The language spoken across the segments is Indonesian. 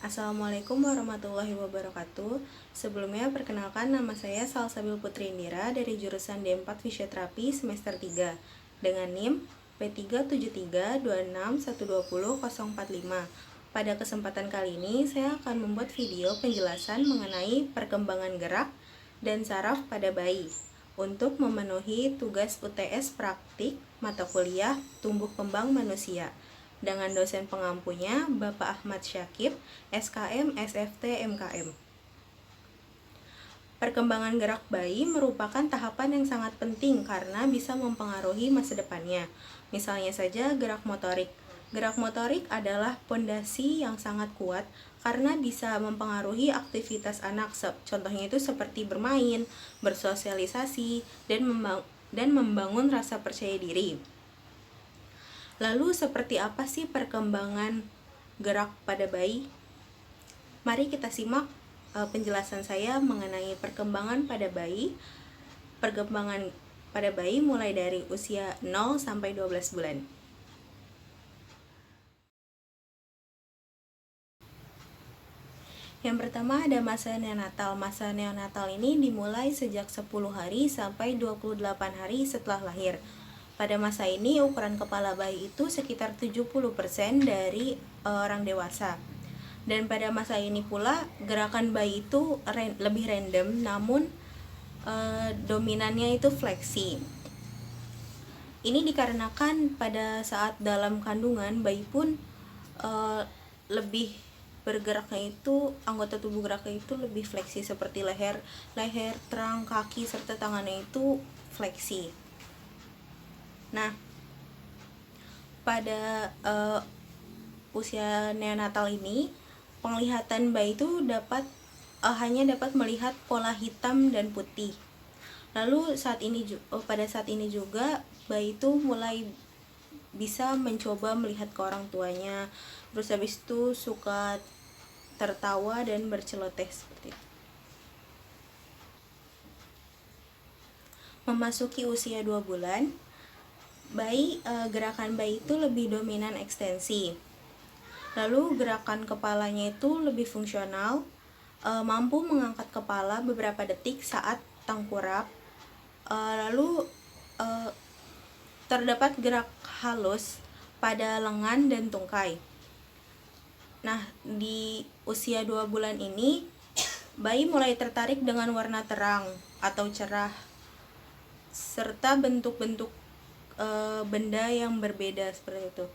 Assalamualaikum warahmatullahi wabarakatuh. Sebelumnya perkenalkan, nama saya Salsabil Putri Indira dari jurusan D4 Fisioterapi semester 3 dengan NIM P37326120045. Pada kesempatan kali ini saya akan membuat video penjelasan mengenai perkembangan gerak dan saraf pada bayi untuk memenuhi tugas UTS praktik mata kuliah tumbuh kembang manusia dengan dosen pengampunya Bapak Ahmad Syakib, SKM, SFT, MKM. Perkembangan gerak bayi merupakan tahapan yang sangat penting karena bisa mempengaruhi masa depannya. Misalnya saja gerak motorik. Gerak motorik adalah pondasi yang sangat kuat karena bisa mempengaruhi aktivitas anak. Contohnya itu seperti bermain, bersosialisasi, dan membangun rasa percaya diri. Lalu seperti apa sih perkembangan gerak pada bayi? Mari kita simak penjelasan saya mengenai perkembangan pada bayi. Perkembangan pada bayi mulai dari usia 0 sampai 12 bulan. Yang pertama ada masa neonatal. Masa neonatal ini dimulai sejak 10 hari sampai 28 hari setelah lahir. Pada masa ini ukuran kepala bayi itu sekitar 70% dari orang dewasa. Dan pada masa ini pula gerakan bayi itu lebih random, namun dominannya itu fleksi. Ini dikarenakan pada saat dalam kandungan bayi pun lebih bergeraknya itu, anggota tubuh geraknya itu lebih fleksi seperti leher, terang, kaki serta tangannya itu fleksi. Nah, pada usia neonatal ini penglihatan bayi itu hanya dapat melihat pola hitam dan putih. Lalu pada saat ini juga bayi itu mulai bisa mencoba melihat ke orang tuanya. Terus habis itu suka tertawa dan berceloteh seperti itu. Memasuki usia 2 bulan, gerakan bayi itu lebih dominan ekstensi. Lalu gerakan kepalanya itu lebih fungsional, mampu mengangkat kepala beberapa detik saat tengkurap. Lalu terdapat gerak halus pada lengan dan tungkai. Nah, di usia 2 bulan ini bayi mulai tertarik dengan warna terang atau cerah serta bentuk-bentuk benda yang berbeda seperti itu.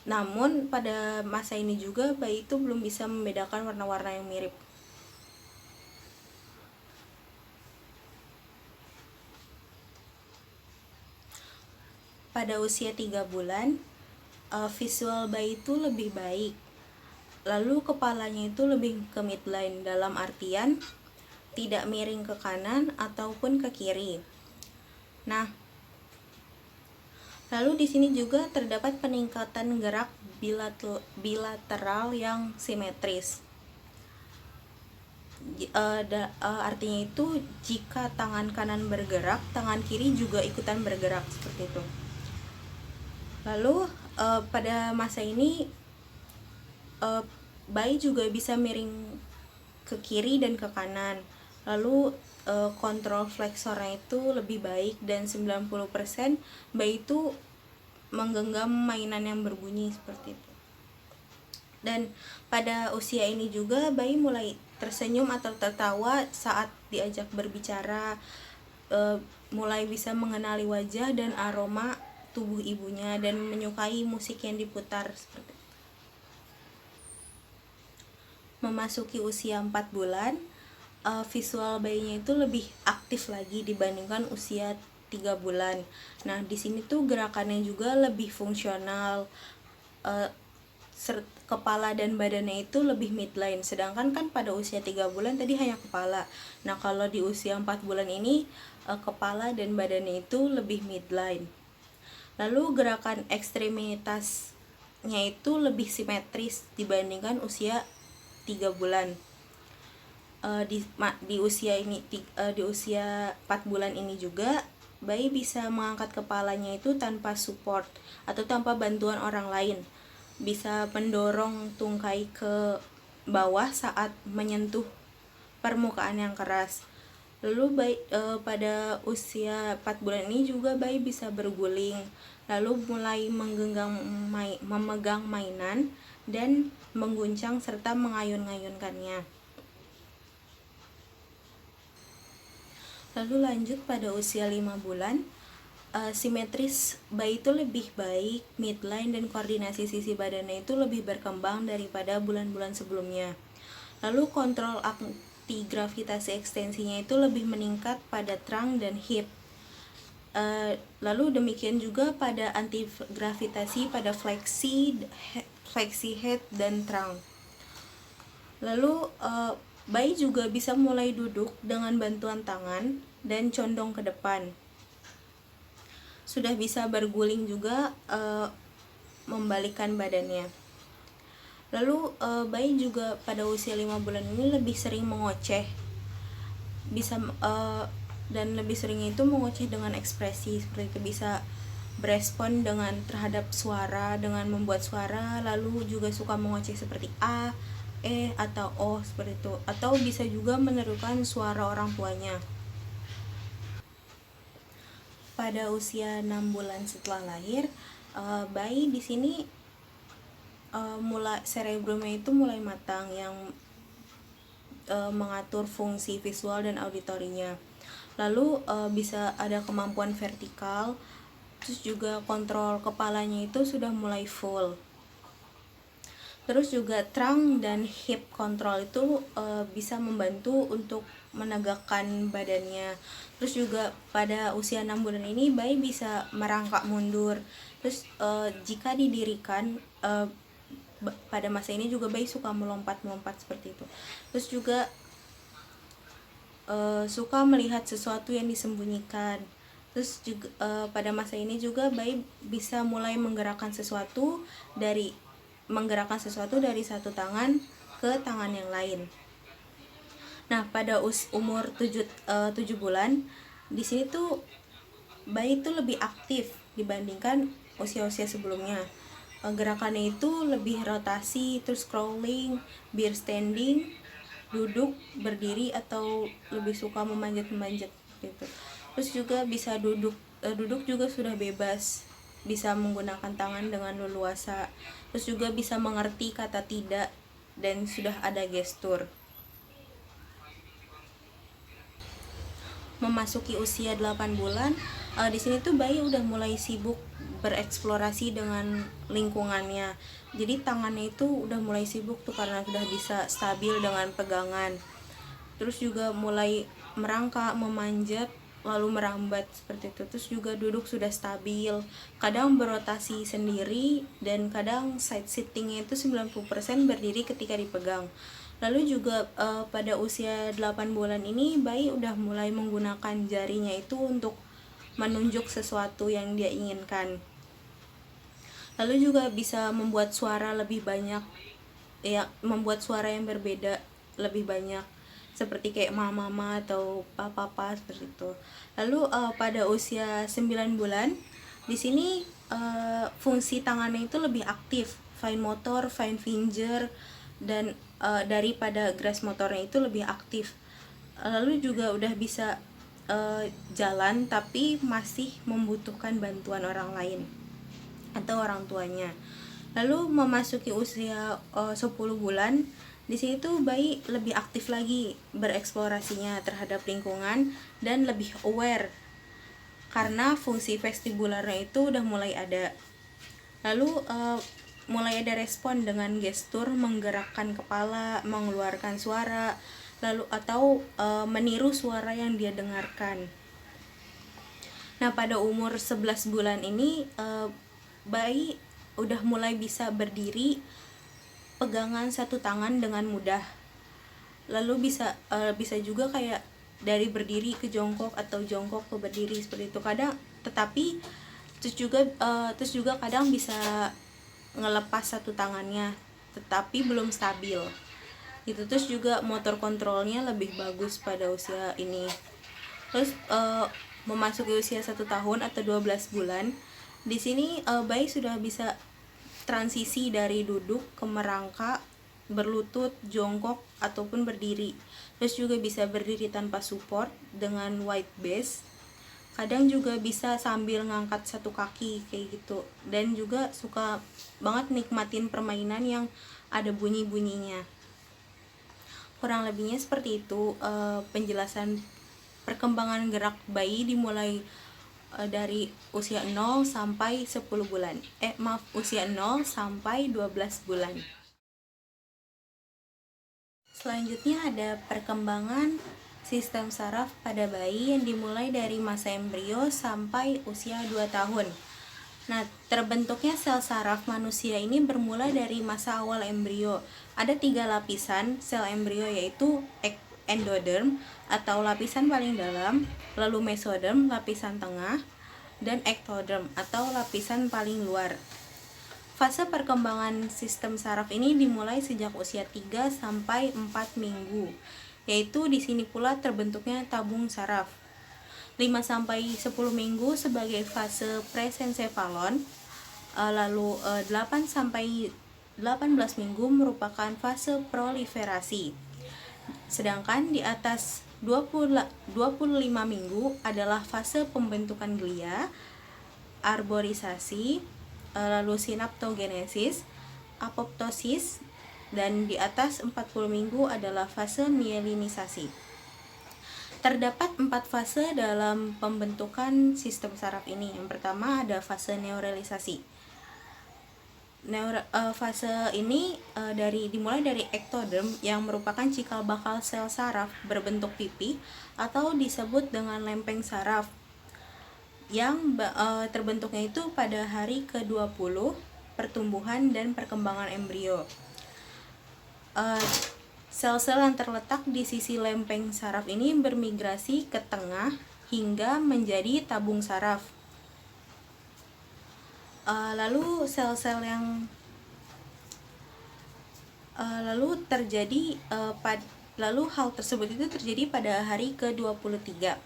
Namun pada masa ini juga bayi itu belum bisa membedakan warna-warna yang mirip. Pada usia 3 bulan, visual bayi itu lebih baik. Lalu kepalanya itu lebih ke midline, dalam artian tidak miring ke kanan ataupun ke kiri. Nah, lalu di sini juga terdapat peningkatan gerak bilateral yang simetris. Artinya itu jika tangan kanan bergerak, tangan kiri juga ikutan bergerak seperti itu. Lalu pada masa ini bayi juga bisa miring ke kiri dan ke kanan. Lalu kontrol fleksornya itu lebih baik dan 90% bayi itu menggenggam mainan yang berbunyi seperti itu. Dan pada usia ini juga bayi mulai tersenyum atau tertawa saat diajak berbicara, mulai bisa mengenali wajah dan aroma tubuh ibunya dan menyukai musik yang diputar seperti itu. Memasuki usia 4 bulan, visual bayinya itu lebih aktif lagi dibandingkan usia 3 bulan. Nah, di sini tuh gerakannya juga lebih fungsional. Kepala dan badannya itu lebih midline. Sedangkan kan pada usia 3 bulan tadi hanya kepala. Nah, kalau di usia 4 bulan ini kepala dan badannya itu lebih midline. Lalu gerakan ekstremitasnya itu lebih simetris dibandingkan usia 3 bulan. Di usia 4 bulan ini juga bayi bisa mengangkat kepalanya itu tanpa support atau tanpa bantuan orang lain. Bisa mendorong tungkai ke bawah saat menyentuh permukaan yang keras. Lalu bayi pada usia 4 bulan ini juga bayi bisa berguling, lalu mulai memegang mainan dan mengguncang serta mengayun-ngayunkannya. Lalu lanjut pada usia 5 bulan, simetris bayi itu lebih baik, midline dan koordinasi sisi badannya itu lebih berkembang daripada bulan-bulan sebelumnya. Lalu kontrol anti gravitasi ekstensinya itu lebih meningkat pada trunk dan hip. Lalu demikian juga pada anti gravitasi pada fleksi head dan trunk. Lalu bayi juga bisa mulai duduk dengan bantuan tangan dan condong ke depan. Sudah bisa berguling juga, membalikkan badannya. Lalu bayi juga pada usia 5 bulan ini lebih sering mengoceh. Dan lebih sering itu mengoceh dengan ekspresi seperti itu, bisa berespon dengan terhadap suara dengan membuat suara, lalu juga suka mengoceh seperti a, e atau o seperti itu, atau bisa juga menirukan suara orang tuanya. Pada usia 6 bulan setelah lahir, bayi di sini mulai cerebrumnya itu mulai matang yang mengatur fungsi visual dan auditorinya. Lalu bisa ada kemampuan vertikal, terus juga kontrol kepalanya itu sudah mulai full. Terus juga trunk dan hip control itu bisa membantu untuk menegakkan badannya. Terus juga pada usia 6 bulan ini bayi bisa merangkak mundur. Terus jika didirikan, pada masa ini juga bayi suka melompat-melompat seperti itu. Terus juga suka melihat sesuatu yang disembunyikan. Terus juga pada masa ini juga bayi bisa mulai menggerakkan sesuatu dari satu tangan ke tangan yang lain. Nah, pada umur 7 bulan di sini tuh bayi itu lebih aktif dibandingkan usia-usia sebelumnya. Gerakannya itu lebih rotasi, terus crawling, bear standing, duduk, berdiri, atau lebih suka memanjat-memanjat gitu. Terus juga bisa duduk juga sudah bebas, bisa menggunakan tangan dengan leluasa. Terus juga bisa mengerti kata tidak dan sudah ada gestur. Memasuki usia 8 bulan, di sini tuh bayi udah mulai sibuk bereksplorasi dengan lingkungannya. Jadi tangannya itu udah mulai sibuk tuh karena sudah bisa stabil dengan pegangan. Terus juga mulai merangkak, memanjat, lalu merambat seperti itu. Terus juga duduk sudah stabil, kadang berotasi sendiri, dan kadang side sittingnya itu 90% berdiri ketika dipegang. Lalu juga pada usia 8 bulan ini bayi udah mulai menggunakan jarinya itu untuk menunjuk sesuatu yang dia inginkan. Lalu juga bisa membuat suara lebih banyak, ya, membuat suara yang berbeda lebih banyak, seperti kayak mama atau papa seperti itu. Lalu pada usia 9 bulan di sini fungsi tangannya itu lebih aktif, fine motor, fine finger, dan daripada gross motornya itu lebih aktif. Lalu juga udah bisa jalan, tapi masih membutuhkan bantuan orang lain atau orang tuanya. Lalu memasuki usia 10 bulan, di sini tuh bayi lebih aktif lagi bereksplorasinya terhadap lingkungan dan lebih aware karena fungsi vestibularnya itu udah mulai ada. Lalu mulai ada respon dengan gestur, menggerakkan kepala, mengeluarkan suara, lalu atau meniru suara yang dia dengarkan. Nah, pada umur 11 bulan ini bayi udah mulai bisa berdiri pegangan satu tangan dengan mudah. Lalu bisa juga kayak dari berdiri ke jongkok atau jongkok ke berdiri seperti itu. Terus juga kadang bisa ngelepas satu tangannya tetapi belum stabil. Gitu. Terus juga motor kontrolnya lebih bagus pada usia ini. Terus memasuki usia 1 tahun atau 12 bulan, di sini bayi sudah bisa transisi dari duduk ke merangkak, berlutut, jongkok, ataupun berdiri. Terus juga bisa berdiri tanpa support dengan wide base. Kadang juga bisa sambil ngangkat satu kaki kayak gitu. Dan juga suka banget nikmatin permainan yang ada bunyi-bunyinya. Kurang lebihnya seperti itu. Penjelasan perkembangan gerak bayi dimulai dari usia 0 sampai 10 bulan. Usia 0 sampai 12 bulan. Selanjutnya ada perkembangan sistem saraf pada bayi yang dimulai dari masa embrio sampai usia 2 tahun. Nah, terbentuknya sel saraf manusia ini bermula dari masa awal embrio. Ada 3 lapisan sel embrio, yaitu endoderm atau lapisan paling dalam, lalu mesoderm lapisan tengah, dan ektoderm atau lapisan paling luar. Fase perkembangan sistem saraf ini dimulai sejak usia 3 sampai 4 minggu, yaitu di sini pula terbentuknya tabung saraf. 5 sampai 10 minggu sebagai fase presencephalon, lalu 8 sampai 18 minggu merupakan fase proliferasi. Sedangkan di atas 25 minggu adalah fase pembentukan glia, arborisasi, lalu sinaptogenesis, apoptosis, dan di atas 40 minggu adalah fase mielinisasi. Terdapat 4 fase dalam pembentukan sistem saraf ini. Yang pertama ada fase neuralisasi. Fase ini dimulai dari ektoderm yang merupakan cikal bakal sel saraf berbentuk pipi atau disebut dengan lempeng saraf, yang terbentuknya itu pada hari ke-20 pertumbuhan dan perkembangan embrio. Sel-sel yang terletak di sisi lempeng saraf ini bermigrasi ke tengah hingga menjadi tabung saraf. Lalu sel-sel yang lalu hal tersebut itu terjadi pada hari ke-23.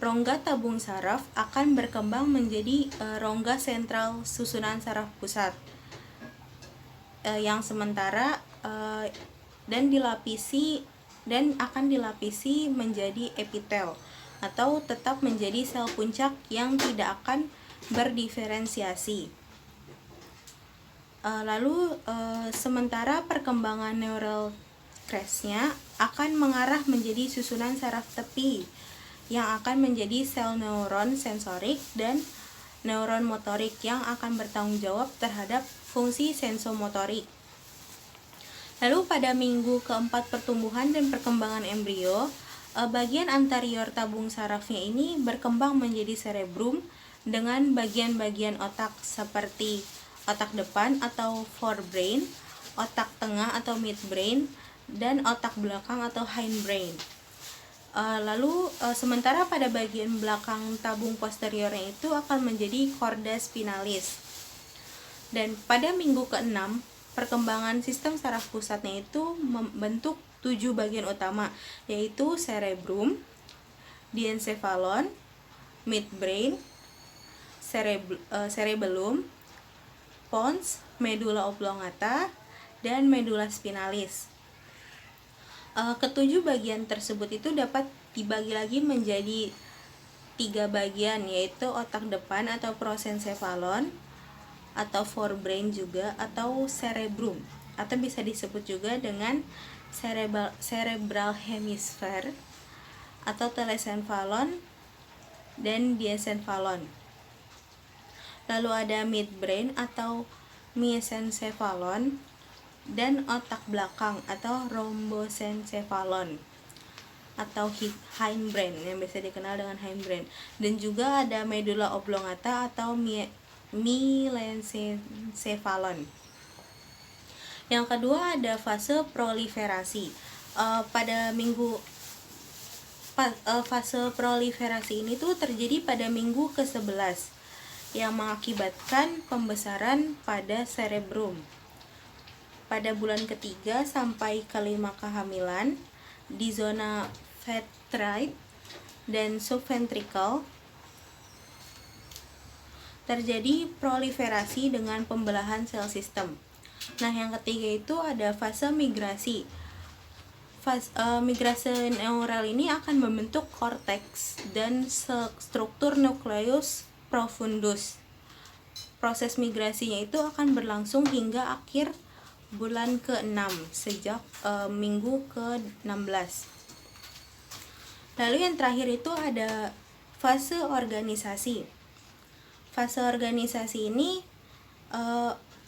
Rongga tabung saraf akan berkembang menjadi rongga sentral susunan saraf pusat, yang sementara dan akan dilapisi menjadi epitel atau tetap menjadi sel puncak yang tidak akan berdiferensiasi. Sementara perkembangan neural crest-nya akan mengarah menjadi susunan saraf tepi yang akan menjadi sel neuron sensorik dan neuron motorik yang akan bertanggung jawab terhadap fungsi sensomotorik. Lalu pada minggu keempat pertumbuhan dan perkembangan embrio, bagian anterior tabung sarafnya ini berkembang menjadi cerebrum dengan bagian-bagian otak seperti otak depan atau forebrain, otak tengah atau midbrain, dan otak belakang atau hindbrain. Sementara pada bagian belakang tabung posteriornya itu akan menjadi chorda spinalis. Dan pada minggu ke-6, perkembangan sistem saraf pusatnya itu membentuk 7 bagian utama, yaitu cerebrum, diencephalon, midbrain, cerebellum, pons, medulla oblongata, dan medulla spinalis. Ketujuh bagian tersebut itu dapat dibagi lagi menjadi 3 bagian, yaitu otak depan atau prosencephalon, atau forebrain juga, atau cerebrum, atau bisa disebut juga dengan cerebral hemisphere, atau telesencephalon dan diencephalon. Lalu ada midbrain atau mesencephalon, dan otak belakang atau rhombosencephalon atau hindbrain yang biasa dikenal dengan hindbrain, dan juga ada medulla oblongata atau mesencephalon. Yang kedua ada fase proliferasi. Fase proliferasi ini tuh terjadi pada minggu ke-11 yang mengakibatkan pembesaran pada cerebrum. Pada bulan ketiga sampai kelima kehamilan, di zona ventrite dan subventricle terjadi proliferasi dengan pembelahan sel sistem. Nah, yang ketiga itu ada fase migrasi. Migrasi neural ini akan membentuk korteks dan struktur nukleus profundus. Proses migrasinya itu akan berlangsung hingga akhir bulan ke-6 sejak minggu ke-16. Lalu yang terakhir itu ada fase organisasi. Fase organisasi ini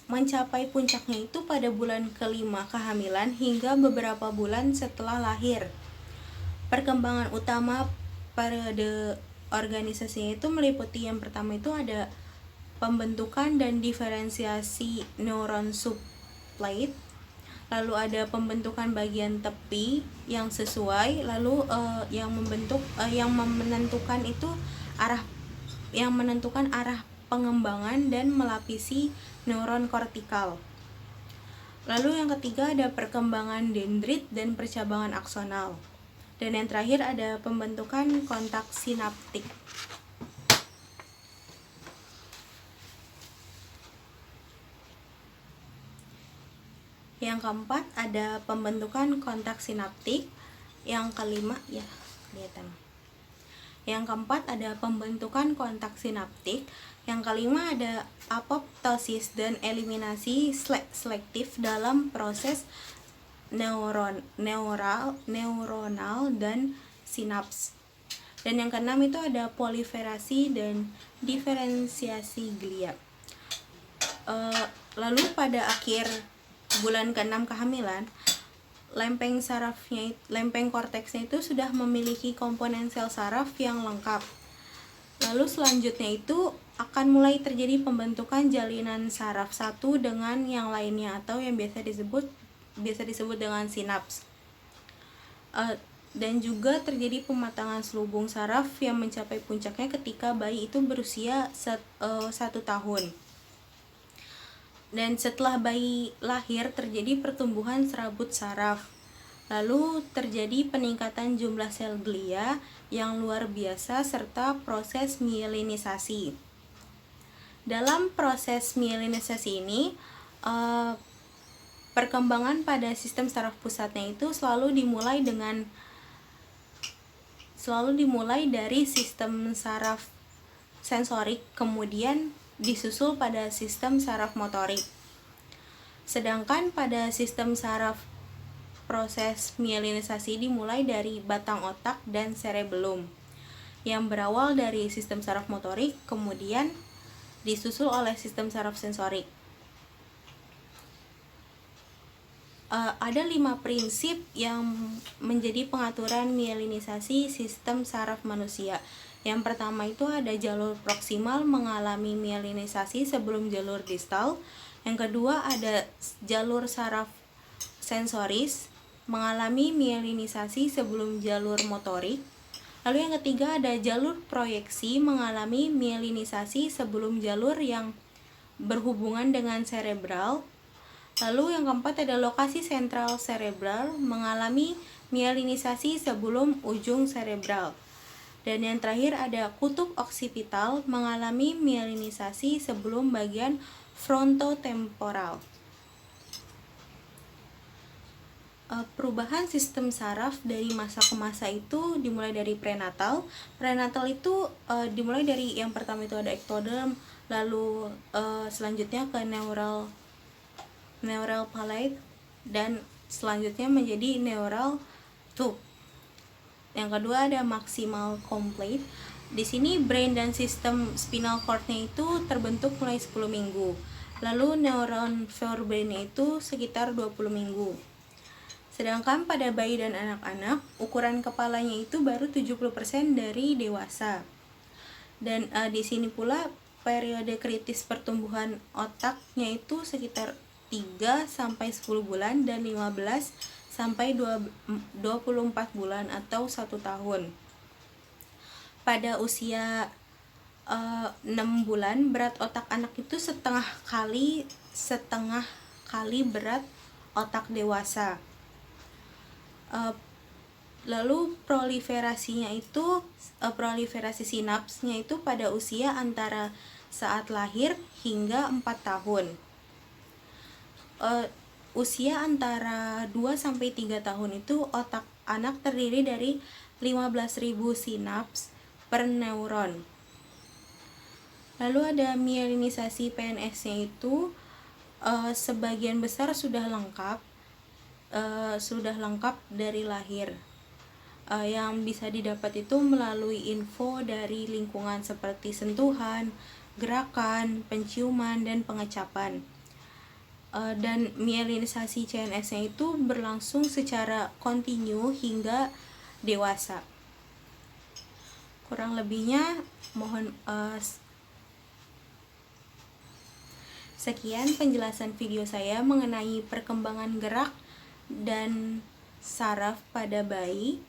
mencapai puncaknya itu pada bulan ke-5 kehamilan hingga beberapa bulan setelah lahir. Perkembangan utama periode organisasinya itu meliputi yang pertama itu ada pembentukan dan diferensiasi neuron subplate, lalu ada pembentukan bagian tepi yang sesuai, lalu yang menentukan arah pengembangan dan melapisi neuron kortikal. Lalu yang ketiga ada perkembangan dendrit dan percabangan aksonal. Dan yang terakhir ada pembentukan kontak sinaptik. Yang keempat ada pembentukan kontak sinaptik. Yang kelima ya kelihatan. Yang keempat ada pembentukan kontak sinaptik. Yang kelima ada apoptosis dan eliminasi selektif dalam proses neuronal dan sinaps. Dan yang keenam itu ada proliferasi dan diferensiasi glia. Lalu pada akhir bulan ke-6 kehamilan, lempeng korteksnya itu sudah memiliki komponen sel saraf yang lengkap. Lalu selanjutnya itu akan mulai terjadi pembentukan jalinan saraf satu dengan yang lainnya atau yang biasa disebut dengan sinaps. Dan juga terjadi pematangan selubung saraf yang mencapai puncaknya ketika bayi itu berusia 1 tahun. Dan setelah bayi lahir terjadi pertumbuhan serabut saraf. Lalu terjadi peningkatan jumlah sel glia yang luar biasa serta proses mielinisasi. Dalam proses mielinisasi ini, perkembangan pada sistem saraf pusatnya itu selalu dimulai dari sistem saraf sensorik, kemudian disusul pada sistem saraf motorik. Sedangkan pada sistem saraf, proses mielinisasi dimulai dari batang otak dan cerebellum yang berawal dari sistem saraf motorik, kemudian disusul oleh sistem saraf sensorik. Ada 5 prinsip yang menjadi pengaturan mielinisasi sistem saraf manusia. Yang pertama itu ada jalur proksimal mengalami mielinisasi sebelum jalur distal. Yang kedua ada jalur saraf sensoris mengalami mielinisasi sebelum jalur motorik. Lalu yang ketiga ada jalur proyeksi mengalami mielinisasi sebelum jalur yang berhubungan dengan cerebral. Lalu yang keempat ada lokasi sentral cerebral mengalami mielinisasi sebelum ujung cerebral. Dan yang terakhir ada kutub oksipital mengalami mielinisasi sebelum bagian frontotemporal. Perubahan sistem saraf dari masa ke masa itu dimulai dari prenatal. Prenatal itu dimulai dari yang pertama itu ada ektoderm, lalu selanjutnya ke neural palate, dan selanjutnya menjadi neural tube. Yang kedua ada maximal complete. Di sini brain dan sistem spinal cord-nya itu terbentuk mulai 10 minggu. Lalu neuron forebrain-nya itu sekitar 20 minggu. Sedangkan pada bayi dan anak-anak, ukuran kepalanya itu baru 70% dari dewasa. Dan di sini pula periode kritis pertumbuhan otaknya itu sekitar 3 sampai 10 bulan dan 15 sampai 24 bulan atau 1 tahun. Pada usia 6 bulan berat otak anak itu setengah kali berat otak dewasa. Lalu proliferasi sinapsnya itu pada usia antara saat lahir hingga 4 tahun. usia antara 2 sampai 3 tahun itu otak anak terdiri dari 15.000 sinaps per neuron. Lalu ada mielinisasi PNS-nya itu sebagian besar sudah lengkap dari lahir. Yang bisa didapat itu melalui info dari lingkungan seperti sentuhan, gerakan, penciuman, dan pengecapan. Dan mielinisasi CNS-nya itu berlangsung secara kontinu hingga dewasa. Kurang lebihnya sekian penjelasan video saya mengenai perkembangan gerak dan saraf pada bayi.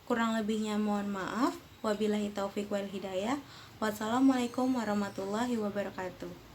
Kurang lebihnya mohon maaf. Wabillahi taufik wal hidayah. Wassalamualaikum warahmatullahi wabarakatuh.